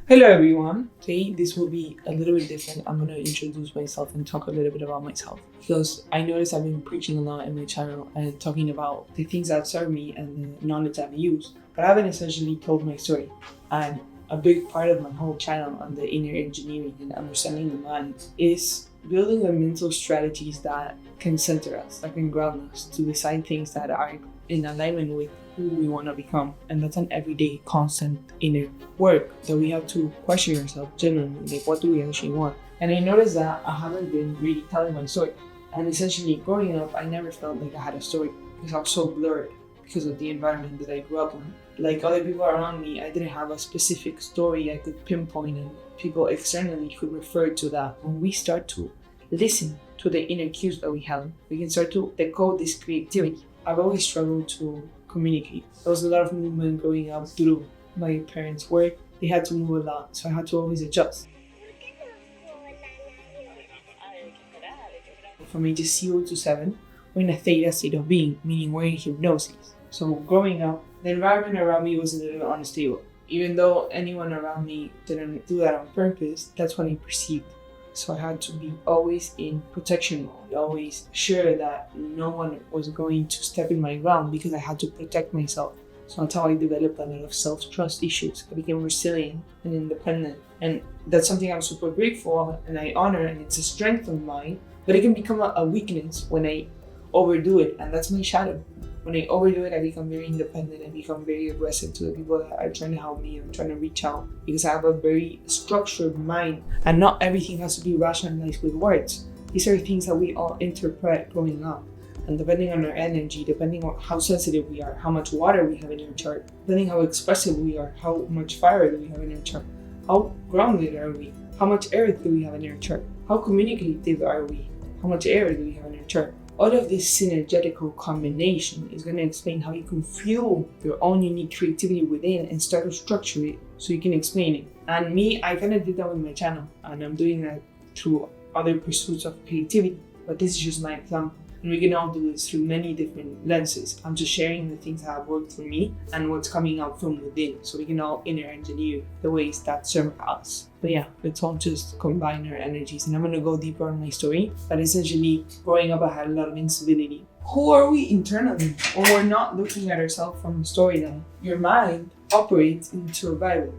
Hello everyone. Today this will be a little bit different. I'm going to introduce myself and talk a little bit about myself because I noticed I've been preaching a lot in my channel and talking about the things that serve me and the knowledge I've used, but I haven't essentially told my story. And a big part of my whole channel on the inner engineering and understanding the mind is building the mental strategies that can center us, that can ground us to decide things that are in alignment with who we want to become. And that's an everyday constant inner work that we have to question ourselves genuinely, like what do we actually want? And I noticed that I haven't been really telling my story. And essentially growing up, I never felt like I had a story because I was so blurred because of the environment that I grew up in. Like other people around me, I didn't have a specific story I could pinpoint and people externally could refer to that. When we start to listen to the inner cues that we have, we can start to decode this creativity. I've always struggled to communicate. There was a lot of movement growing up through my parents' work. They had to move a lot, so I had to always adjust. From ages 0 to 7, we're in a theta state of being, meaning we're in hypnosis. So growing up, the environment around me was a little unstable. Even though anyone around me didn't do that on purpose, that's what I perceived. So I had to be always in protection mode, always sure that no one was going to step in my ground because I had to protect myself. So that's how I developed a lot of self-trust issues. I became resilient and independent. And that's something I'm super grateful of and I honor, and it's a strength of mine, but it can become a weakness when I overdo it, and that's my shadow. When I overdo it, I become very independent. I become very aggressive to the people that are trying to help me and trying to reach out because I have a very structured mind and not everything has to be rationalized with words. These are things that we all interpret growing up. And depending on our energy, depending on how sensitive we are, how much water we have in our chart, depending how expressive we are, how much fire do we have in our chart, how grounded are we, how much earth do we have in our chart, how communicative are we, how much air do we have in our chart. All of this synergetical combination is going to explain how you can fuel your own unique creativity within and start to structure it so you can explain it. And me, I kind of did that with my channel, and I'm doing that through other pursuits of creativity, but this is just my example. And we can all do this through many different lenses. I'm just sharing the things that have worked for me and what's coming out from within, so we can all inner engineer the ways that serve us. But yeah, let's all just combine our energies. And I'm gonna go deeper on my story. But essentially, growing up, I had a lot of instability. Who are we internally when we're not looking at ourselves from a storyline? Your mind operates in survival.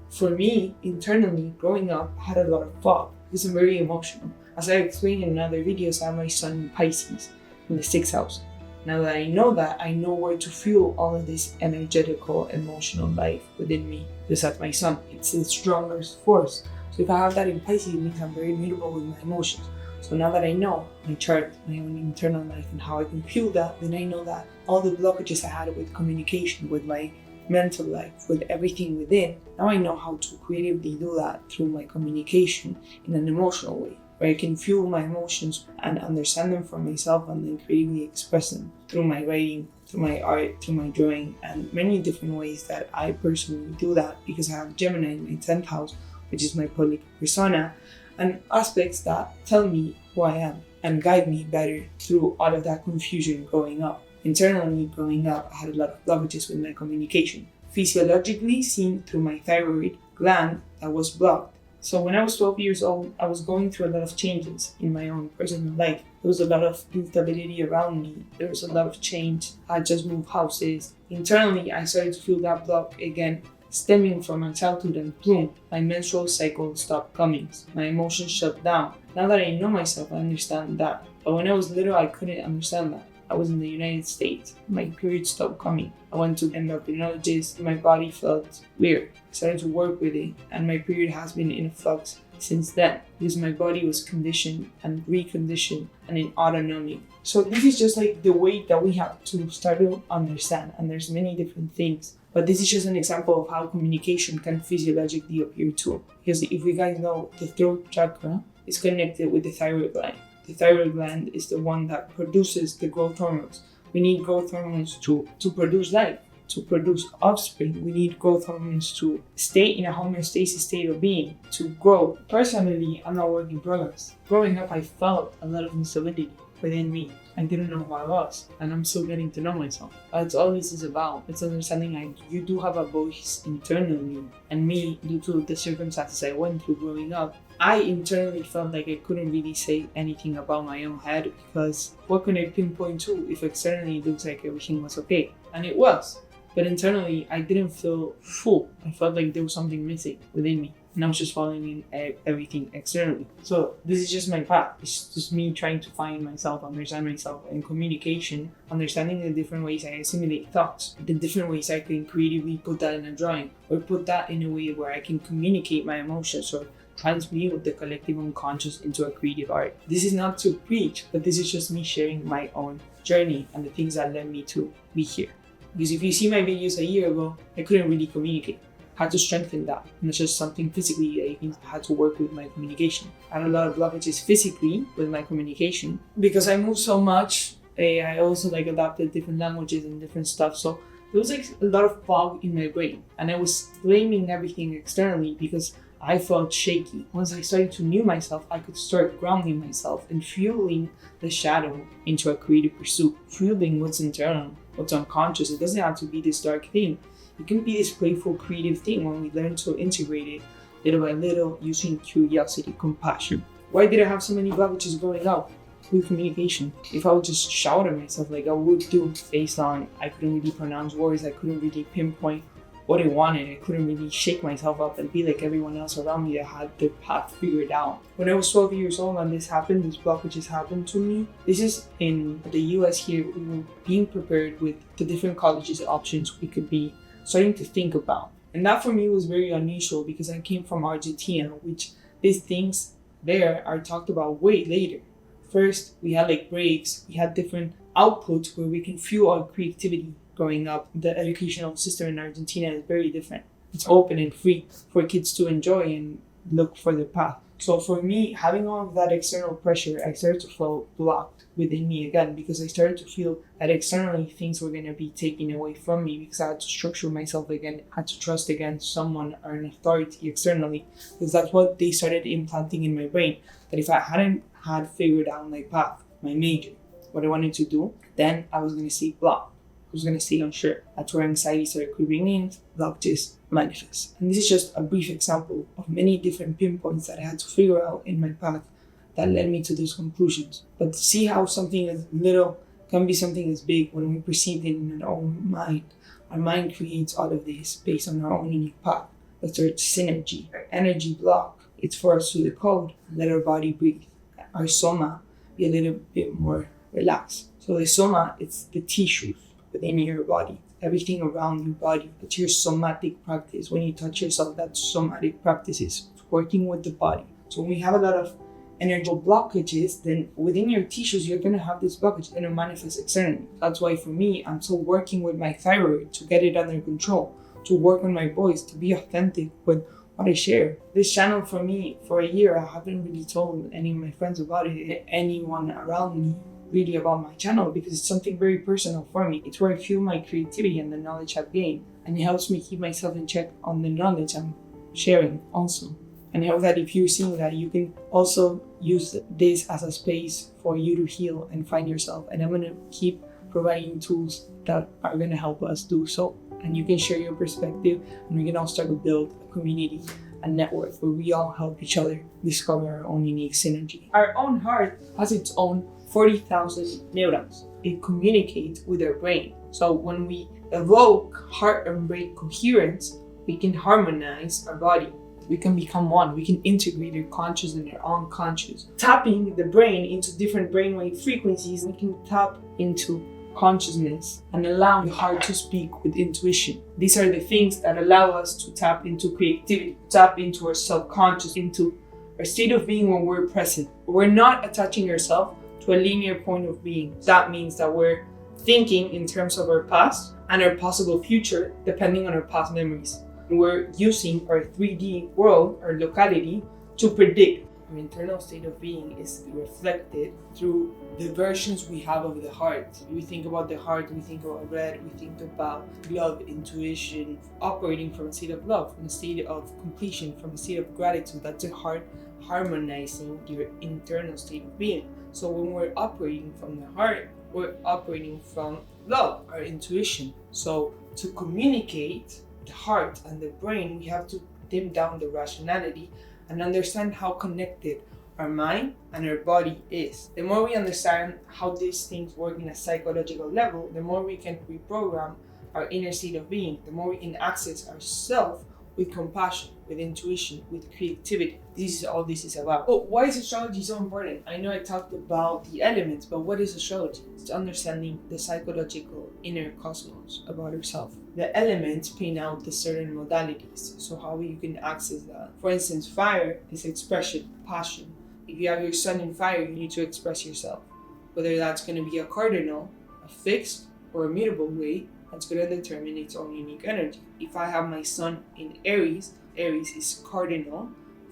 For me, internally, growing up, I had a lot of fog because I'm very emotional. As I explained in other videos, I have my sun in Pisces in the 6th house. Now that, I know where to fuel all of this energetical, emotional life within me. Because that's my sun. It's the strongest force. So if I have that in Pisces, it means I'm very mutable with my emotions. So now that I know my chart, my own internal life, and how I can fuel that, then I know that all the blockages I had with communication, with my mental life, with everything within, now I know how to creatively do that through my communication in an emotional way, where I can fuel my emotions and understand them for myself and then creatively express them through my writing, through my art, through my drawing, and many different ways that I personally do that because I have Gemini in my 10th house, which is my public persona, and aspects that tell me who I am and guide me better through all of that confusion growing up. Internally, growing up, I had a lot of blockages with my communication. Physiologically, seen through my thyroid gland that was blocked. So when I was 12 years old, I was going through a lot of changes in my own personal life. There was a lot of instability around me. There was a lot of change. I just moved houses. Internally, I started to feel that block again, stemming from my childhood, and boom, my menstrual cycle stopped coming. My emotions shut down. Now that I know myself, I understand that. But when I was little, I couldn't understand that. I was in the United States. My period stopped coming. I went to endocrinologist. My body felt weird. I started to work with it, and my period has been in flux since then because my body was conditioned and reconditioned and in autonomy. So this is just like the way that we have to start to understand, and there's many different things. But this is just an example of how communication can physiologically appear too. Because if you guys know, the throat chakra is connected with the thyroid gland. The thyroid gland is the one that produces the growth hormones. We need growth hormones to produce life, to produce offspring. We need growth hormones to stay in a homeostasis state of being, to grow. Personally, I'm not work in progress. Growing up, I felt a lot of instability within me. I didn't know who I was, and I'm still getting to know myself. That's all this is about. It's understanding you do have a voice internally, and me, due to the circumstances I went through growing up, I internally felt like I couldn't really say anything about my own head, because what can I pinpoint to if externally it looks like everything was okay? And it was. But internally, I didn't feel full. I felt like there was something missing within me. And I was just following everything externally. So this is just my path. It's just me trying to find myself, understand myself, and communication, understanding the different ways I assimilate thoughts, the different ways I can creatively put that in a drawing, or put that in a way where I can communicate my emotions, or transmute the collective unconscious into a creative art. This is not to preach, but this is just me sharing my own journey and the things that led me to be here. Because if you see my videos a year ago, I couldn't really communicate. I had to strengthen that. And it's just something physically I had to work with my communication. I had a lot of blockages physically with my communication. Because I moved so much, I also adapted different languages and different stuff. So there was a lot of fog in my brain. And I was blaming everything externally because I felt shaky. Once I started to know myself, I could start grounding myself and fueling the shadow into a creative pursuit. Fueling what's internal, what's unconscious. It doesn't have to be this dark thing. It can be this playful, creative thing when we learn to integrate it little by little using curiosity, compassion. Why did I have so many blockages growing up? With communication. If I would just shout at myself like I would do based on I couldn't really pronounce words, I couldn't really pinpoint what I wanted, I couldn't really shake myself up and be like everyone else around me that had their path figured out. When I was 12 years old and this happened, these blockages happened to me. This is in the US here. We were being prepared with the different colleges options we could be starting to think about. And that for me was very unusual because I came from Argentina, which these things there are talked about way later. First, we had breaks, we had different outputs where we can fuel our creativity. Growing up, the educational system in Argentina is very different. It's open and free for kids to enjoy and look for their path. So for me, having all of that external pressure, I started to feel blocked within me again because I started to feel that externally things were going to be taken away from me because I had to structure myself again, had to trust again someone or an authority externally, because that's what they started implanting in my brain. That if I hadn't had figured out my path, my major, what I wanted to do, then I was going to stay blocked. I was going to stay unsure. That's where anxiety started creeping in, blockages manifest. And this is just a brief example of many different pinpoints that I had to figure out in my path that led me to those conclusions. But see how something as little can be something as big when we perceive it in our own mind. Our mind creates all of this based on our own unique path. That's our synergy, our energy block. It's for us to decode and let our body breathe. Our soma be a little bit more relaxed. So the soma, it's the tissues within your body, everything around your body. It's your somatic practice. When you touch yourself, that's somatic practices. It's working with the body. So when we have a lot of energy blockages, then within your tissues, you're going to have this blockage and it'll manifest externally. That's why for me, I'm still working with my thyroid to get it under control, to work on my voice, to be authentic with what I share. This channel for me, for a year, I haven't really told any of my friends about it, anyone around me really about my channel, because it's something very personal for me. It's where I fuel my creativity and the knowledge I've gained, and it helps me keep myself in check on the knowledge I'm sharing also. And I hope that if you're seeing that, you can also use this as a space for you to heal and find yourself. And I'm going to keep providing tools that are going to help us do so. And you can share your perspective, and we can all start to build a community, a network where we all help each other discover our own unique synergy. Our own heart has its own 40,000 neurons. It communicates with our brain. So when we evoke heart and brain coherence, we can harmonize our body. We can become one. We can integrate our conscious and our unconscious. Tapping the brain into different brainwave frequencies, we can tap into consciousness and allow the heart to speak with intuition. These are the things that allow us to tap into creativity, tap into our subconscious, into our state of being when we're present. We're not attaching ourselves to a linear point of being. That means that we're thinking in terms of our past and our possible future, depending on our past memories. We're using our 3D world, our locality, to predict Our internal state of being is reflected through the versions we have of the heart. We think about the heart, we think about red, we think about love, intuition, operating from a state of love, from a state of completion, from a state of gratitude. That's the heart harmonizing your internal state of being. So when we're operating from the heart, we're operating from love, our intuition. So to communicate the heart and the brain, we have to dim down the rationality and understand how connected our mind and our body is. The more we understand how these things work in a psychological level, the more we can reprogram our inner state of being, the more we can access ourself with compassion, with intuition, with creativity. This is all this is about. Oh, why is astrology so important? I know I talked about the elements, but what is astrology? It's understanding the psychological inner cosmos about yourself. The elements paint out the certain modalities, so how you can access that. For instance, fire is expression, passion. If you have your sun in fire, you need to express yourself. Whether that's going to be a cardinal, a fixed, or a mutable way, that's going to determine its own unique energy. If I have my sun in Aries, Aries is cardinal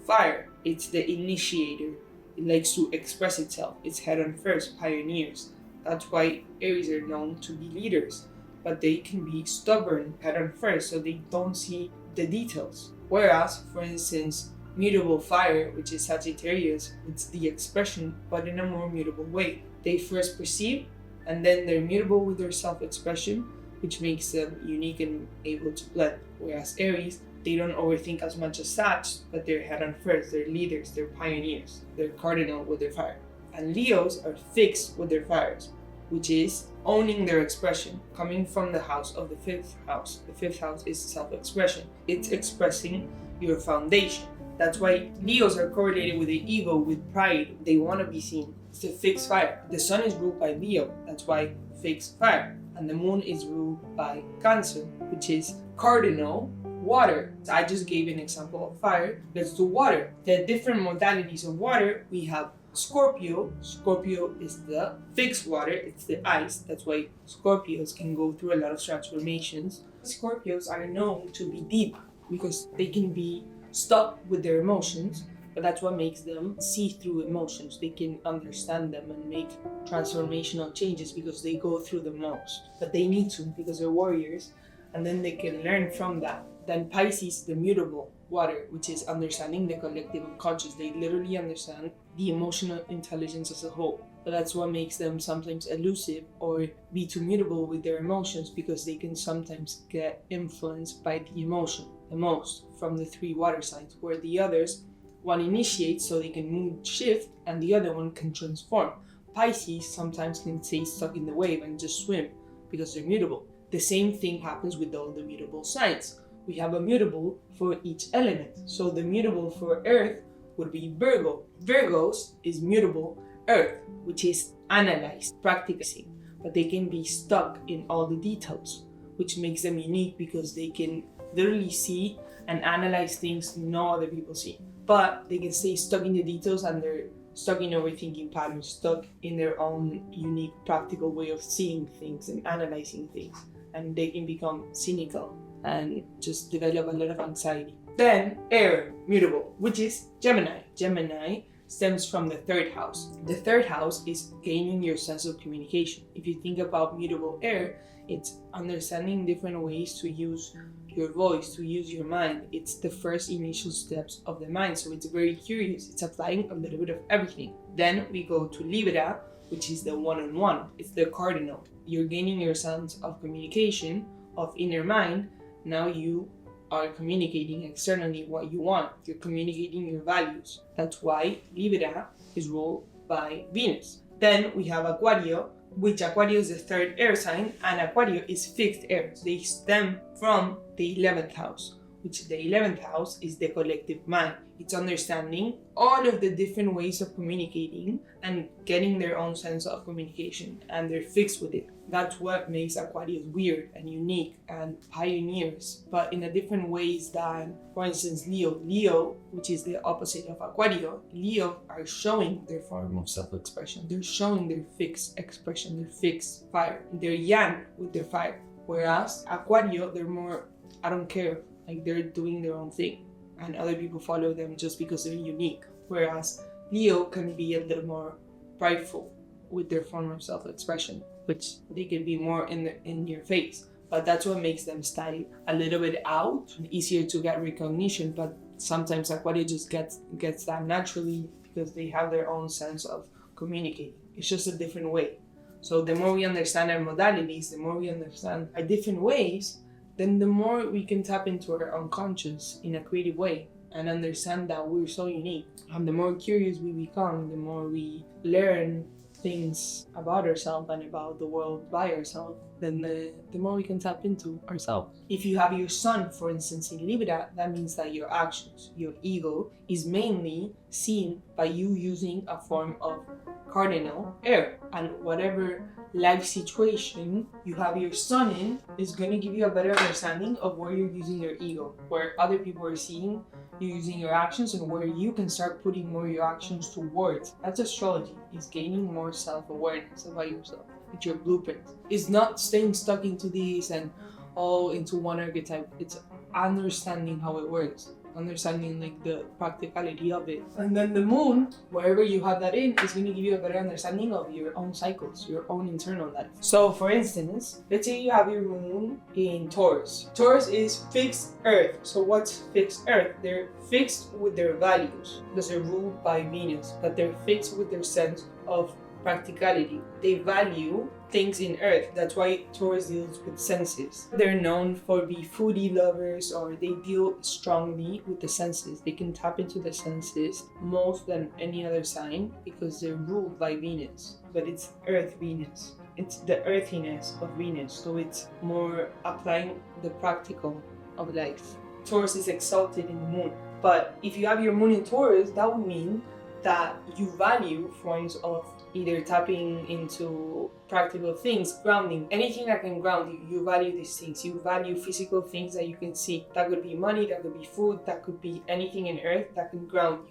fire. It's the initiator. It likes to express itself. It's head on first, pioneers. That's why Aries are known to be leaders. But they can be stubborn, head on first, so they don't see the details. Whereas, for instance, mutable fire, which is Sagittarius, it's the expression, but in a more mutable way. They first perceive, and then they're mutable with their self-expression, which makes them unique and able to blend. Whereas Aries, they don't overthink as much as Sag, but they're head on first, they're leaders, they're pioneers, they're cardinal with their fire. And Leos are fixed with their fires, which is owning their expression, coming from the house of the fifth house. The fifth house is self-expression. It's expressing your foundation. That's why Leos are correlated with the ego, with pride. They want to be seen. It's the fixed fire. The sun is ruled by Leo. That's why fixed fire. And the moon is ruled by Cancer, which is cardinal water. I just gave an example of fire. Let's do water. The different modalities of water, we have Scorpio. Scorpio is the fixed water. It's the ice. That's why Scorpios can go through a lot of transformations. Scorpios are known to be deep because they can be stuck with their emotions, but that's what makes them see through emotions. They can understand them and make transformational changes because they go through the most. But they need to because they're warriors, and then they can learn from that. Then Pisces, the mutable water, which is understanding the collective unconscious. They literally understand the emotional intelligence as a whole. But that's what makes them sometimes elusive or be too mutable with their emotions, because they can sometimes get influenced by the emotion the most from the three water signs, where the others, one initiates so they can mood shift and the other one can transform. Pisces sometimes can stay stuck in the wave and just swim because they're mutable. The same thing happens with all the mutable signs. We have a mutable for each element. So the mutable for earth would be Virgo. Virgos is mutable earth, which is analyzed, practicing, but they can be stuck in all the details, which makes them unique because they can literally see and analyze things no other people see. But they can stay stuck in the details and they're stuck in overthinking patterns, stuck in their own unique practical way of seeing things and analyzing things. And they can become cynical and just develop a lot of anxiety. Then air, mutable, which is Gemini. Gemini stems from the third house. The third house is gaining your sense of communication. If you think about mutable air, it's understanding different ways to use your voice, to use your mind. It's the first initial steps of the mind, so it's very curious. It's applying a little bit of everything. Then we go to Libra, which is the one-on-one. It's the cardinal. You're gaining your sense of communication, of inner mind. Now you are communicating externally what you want. You're communicating your values. That's why Libra is ruled by Venus. Then we have Aquario, which Aquario is the third air sign, and Aquario is fixed air. They stem from the 11th house, which the 11th house is the collective mind. It's understanding all of the different ways of communicating and getting their own sense of communication, and they're fixed with it. That's what makes Aquarius weird and unique and pioneers, but in a different ways than, for instance, Leo. Leo, which is the opposite of Aquario, Leo are showing their form of self-expression. They're showing their fixed expression, their fixed fire. They're yang with their fire. Whereas Aquario, they're more, I don't care, like they're doing their own thing. and other people follow them just because they're unique. Whereas Leo can be a little more prideful with their form of self-expression, which they can be more in your face. But that's what makes them stand a little bit out and easier to get recognition. But sometimes Aquarius just gets that naturally because they have their own sense of communicating. It's just a different way. So the more we understand our modalities, the more we understand our different ways, then the more we can tap into our unconscious in a creative way and understand that we're so unique. And the more curious we become, the more we learn things about ourselves and about the world by ourselves, then the more we can tap into ourselves. If you have your sun, for instance, in Libra, that means that your actions, your ego, is mainly seen by you using a form of cardinal air, and whatever life situation you have your sun in is going to give you a better understanding of where you're using your ego, where other people are seeing you using your actions, and where you can start putting more your actions towards. That's astrology. It's gaining more self-awareness about yourself. It's your blueprint. It's not staying stuck into these and all into one archetype. It's understanding how it works, understanding like the practicality of it. And then the moon, wherever you have that in, is going to give you a better understanding of your own cycles, your own internal life. So for instance, let's say you have your moon in Taurus. Taurus is fixed earth. So what's fixed earth? They're fixed with their values because they're ruled by Venus, but they're fixed with their sense of practicality. They value things in earth. That's why Taurus deals with senses. They're known for being foodie lovers, or they deal strongly with the senses. They can tap into the senses more than any other sign because they're ruled by Venus, but it's earth Venus. It's the earthiness of Venus, so it's more applying the practical of life. Taurus is exalted in the moon, but if you have your moon in Taurus, that would mean that you value forms of either tapping into practical things, grounding, anything that can ground you. You value these things. You value physical things that you can see. That could be money, that could be food, that could be anything in earth that can ground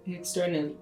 you externally.